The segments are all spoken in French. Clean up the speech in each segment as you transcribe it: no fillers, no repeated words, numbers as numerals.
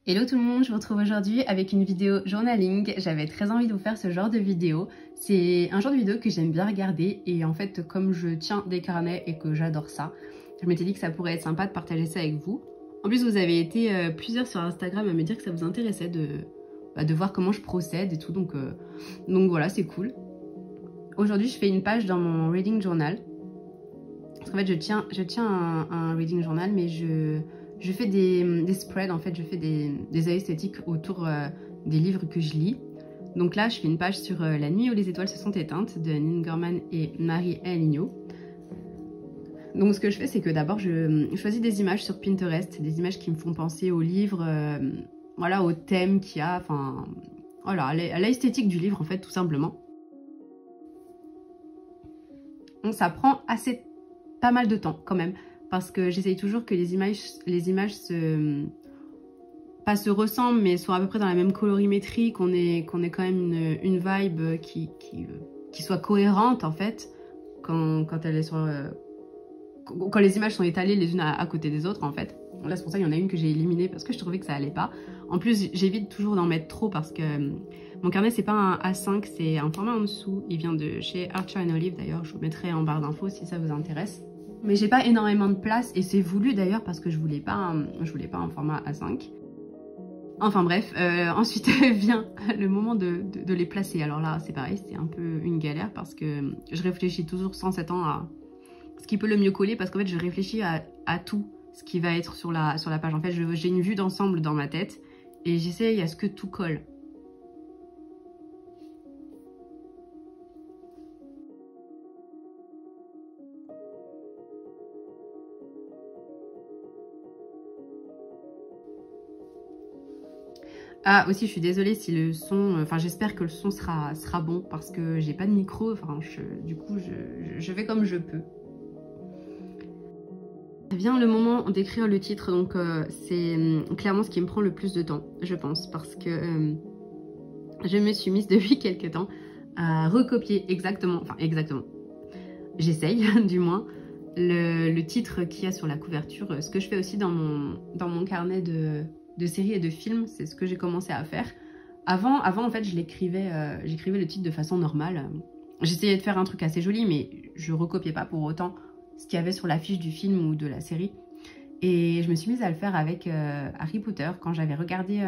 Hello tout le monde, je vous retrouve aujourd'hui avec une vidéo journaling. J'avais très envie de vous faire ce genre de vidéo. C'est un genre de vidéo que j'aime bien regarder et en fait comme je tiens des carnets et que j'adore ça, je m'étais dit que ça pourrait être sympa de partager ça avec vous. En plus vous avez été plusieurs sur Instagram à me dire que ça vous intéressait de voir comment je procède et tout, donc voilà, c'est cool. Aujourd'hui je fais une page dans mon reading journal. Parce qu'en fait je tiens un reading journal, mais je fais des spreads, en fait, je fais des esthétiques autour des livres que je lis. Donc là, je fais une page sur La nuit où les étoiles se sont éteintes de Neil Gaiman et Marie Aligno. Donc ce que je fais, c'est que d'abord, je choisis des images sur Pinterest, des images qui me font penser au livre, voilà, au thème qu'il y a, enfin, voilà, à l'esthétique du livre, en fait, tout simplement. Donc ça prend pas mal de temps, quand même, parce que j'essaye toujours que les images pas se ressemblent, mais soient à peu près dans la même colorimétrie, qu'on ait quand même une vibe qui soit cohérente, en fait, quand elle est quand les images sont étalées les unes à côté des autres, en fait. Là, c'est pour ça qu'il y en a une que j'ai éliminée parce que je trouvais que ça allait pas. En plus, j'évite toujours d'en mettre trop parce que mon carnet, c'est pas un A5, c'est un format en dessous. Il vient de chez Archer & Olive, d'ailleurs, je vous mettrai en barre d'infos si ça vous intéresse. Mais j'ai pas énormément de place et c'est voulu d'ailleurs parce que je voulais pas un format A5. Enfin bref, ensuite vient le moment de les placer. Alors là, c'est pareil, c'est un peu une galère parce que je réfléchis toujours sans s'attendre à ce qui peut le mieux coller, parce qu'en fait, je réfléchis à tout ce qui va être sur la page. En fait, j'ai une vue d'ensemble dans ma tête et j'essaye à ce que tout colle. Ah, aussi, je suis désolée si le son... Enfin, j'espère que le son sera bon parce que j'ai pas de micro. Enfin, du coup, je fais comme je peux. Vient le moment d'écrire le titre, donc c'est clairement ce qui me prend le plus de temps, je pense, parce que je me suis mise depuis quelques temps à recopier exactement, j'essaye du moins, le titre qu'il y a sur la couverture. Ce que je fais aussi dans mon carnet de séries et de films, c'est ce que j'ai commencé à faire. Avant en fait, j'écrivais le titre de façon normale. J'essayais de faire un truc assez joli, mais je recopiais pas pour autant ce qu'il y avait sur l'affiche du film ou de la série. Et je me suis mise à le faire avec Harry Potter, quand j'avais regardé,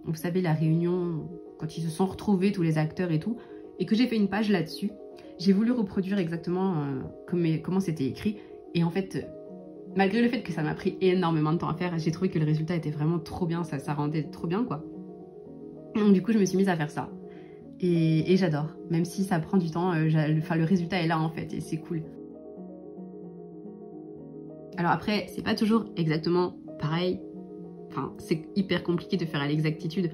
vous savez, la réunion, quand ils se sont retrouvés, tous les acteurs et tout, et que j'ai fait une page là-dessus. J'ai voulu reproduire exactement comment c'était écrit. Et en fait, malgré le fait que ça m'a pris énormément de temps à faire, j'ai trouvé que le résultat était vraiment trop bien, ça rendait trop bien, quoi. Donc du coup, je me suis mise à faire ça. Et j'adore, même si ça prend du temps, le résultat est là, en fait, et c'est cool. Alors après, c'est pas toujours exactement pareil. Enfin, c'est hyper compliqué de faire à l'exactitude.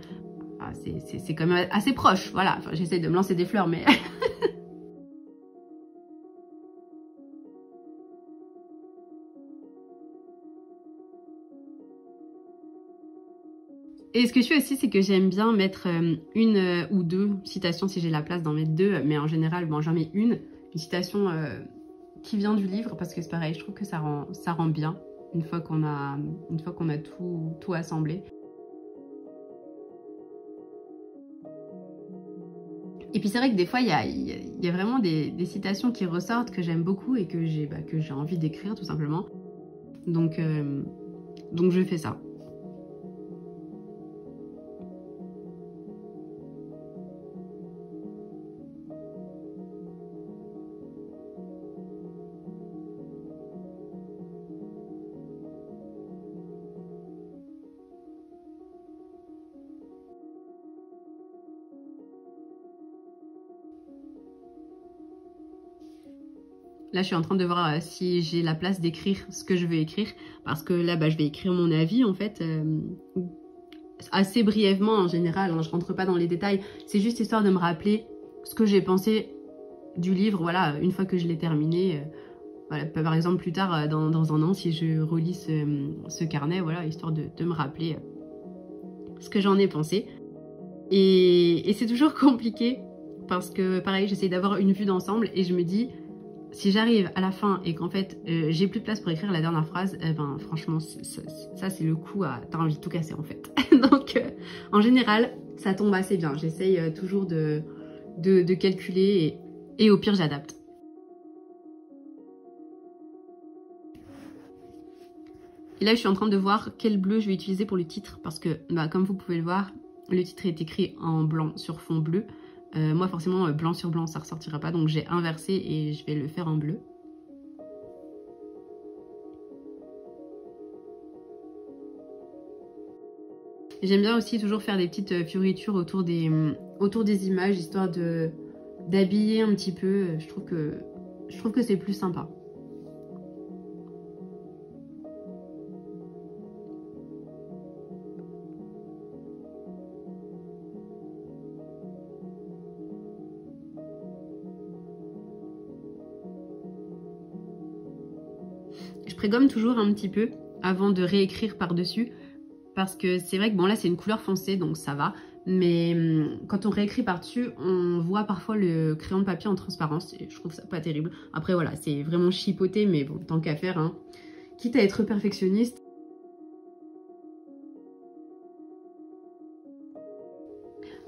Enfin, c'est quand même assez proche, voilà. Enfin, j'essaie de me lancer des fleurs, mais... Et ce que je fais aussi, c'est que j'aime bien mettre une ou deux citations, si j'ai la place d'en mettre deux, mais en général, bon, j'en mets une citation qui vient du livre, parce que c'est pareil, je trouve que ça rend bien une fois qu'on a tout assemblé. Et puis c'est vrai que des fois, il y a vraiment des citations qui ressortent que j'aime beaucoup et que j'ai envie d'écrire tout simplement. Donc je fais ça. Là, je suis en train de voir si j'ai la place d'écrire ce que je veux écrire. Parce que là, je vais écrire mon avis, en fait, assez brièvement en général. Hein, je rentre pas dans les détails. C'est juste histoire de me rappeler ce que j'ai pensé du livre, voilà, une fois que je l'ai terminé. Voilà, par exemple, plus tard, dans un an, si je relis ce carnet, voilà, histoire de me rappeler ce que j'en ai pensé. Et c'est toujours compliqué. Parce que, pareil, j'essaie d'avoir une vue d'ensemble et je me dis... si j'arrive à la fin et qu'en fait j'ai plus de place pour écrire la dernière phrase, ben franchement ça c'est le coup à t'as envie de tout casser en fait. Donc en général ça tombe assez bien, j'essaye toujours de calculer et au pire j'adapte. Et là je suis en train de voir quel bleu je vais utiliser pour le titre parce que bah, comme vous pouvez le voir, le titre est écrit en blanc sur fond bleu. Moi forcément blanc sur blanc ça ressortira pas, donc j'ai inversé et je vais le faire en bleu. J'aime bien aussi toujours faire des petites fioritures autour des images, histoire d'habiller un petit peu. Je trouve que c'est plus sympa. Je prégomme toujours un petit peu avant de réécrire par-dessus. Parce que c'est vrai que bon là c'est une couleur foncée donc ça va. Mais quand on réécrit par-dessus, on voit parfois le crayon de papier en transparence. Et je trouve ça pas terrible. Après voilà, c'est vraiment chipoté mais bon, tant qu'à faire. Hein. Quitte à être perfectionniste.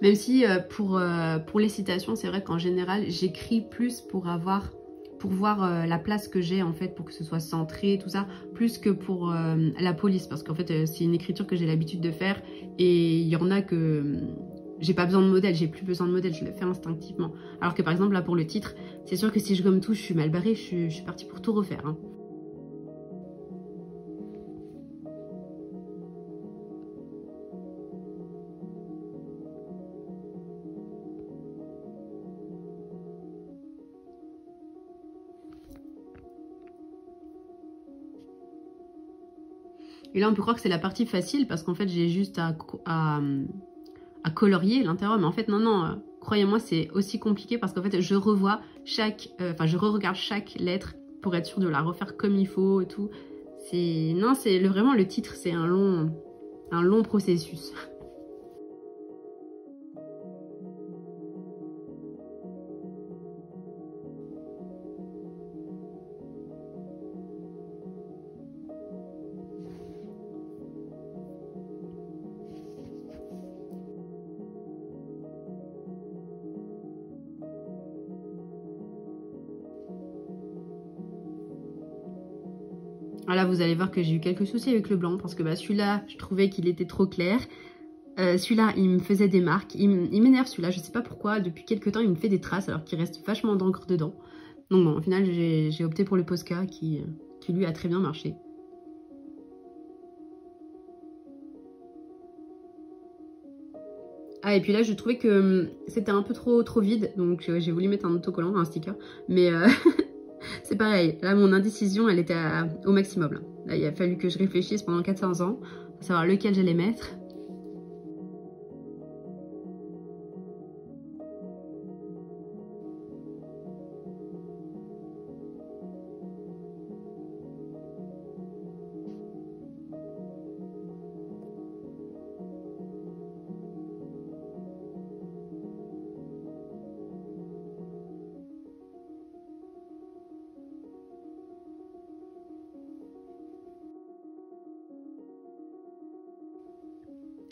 Même si pour les citations, c'est vrai qu'en général, j'écris plus pour voir la place que j'ai en fait, pour que ce soit centré, tout ça, plus que pour la police. Parce qu'en fait, c'est une écriture que j'ai l'habitude de faire et il y en a que j'ai pas besoin de modèle, j'ai plus besoin de modèle, je le fais instinctivement. Alors que par exemple, là pour le titre, c'est sûr que si je gomme tout, je suis mal barrée, je suis partie pour tout refaire. Hein. Et là, on peut croire que c'est la partie facile parce qu'en fait, j'ai juste à colorier l'intérieur. Mais en fait, non, croyez-moi, c'est aussi compliqué parce qu'en fait, je revois je re-regarde chaque lettre pour être sûre de la refaire comme il faut et tout. Non, c'est vraiment le titre, c'est un long processus. Là, vous allez voir que j'ai eu quelques soucis avec le blanc parce que bah, celui-là, je trouvais qu'il était trop clair. Celui-là, il me faisait des marques. Il m'énerve celui-là, je sais pas pourquoi. Depuis quelques temps, il me fait des traces alors qu'il reste vachement d'encre dedans. Donc bon, au final, j'ai opté pour le Posca qui lui a très bien marché. Ah, et puis là, je trouvais que c'était un peu trop vide. Donc j'ai voulu mettre un autocollant, un sticker. Mais c'est pareil, là mon indécision elle était au maximum. Là il a fallu que je réfléchisse pendant 400 ans pour savoir lequel j'allais mettre.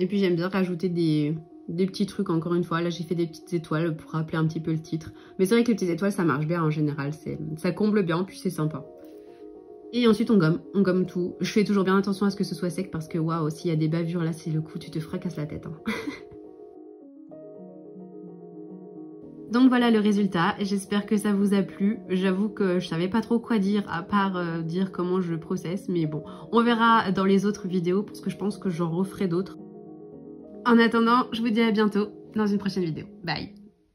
Et puis j'aime bien rajouter des petits trucs encore une fois. Là j'ai fait des petites étoiles pour rappeler un petit peu le titre. Mais c'est vrai que les petites étoiles ça marche bien en général. Ça comble bien puis c'est sympa. Et ensuite on gomme tout. Je fais toujours bien attention à ce que ce soit sec parce que waouh, s'il y a des bavures là c'est le coup, tu te fracasses la tête. Hein. Donc voilà le résultat, j'espère que ça vous a plu. J'avoue que je savais pas trop quoi dire à part dire comment je processe. Mais bon, on verra dans les autres vidéos parce que je pense que j'en referai d'autres. En attendant, je vous dis à bientôt dans une prochaine vidéo. Bye!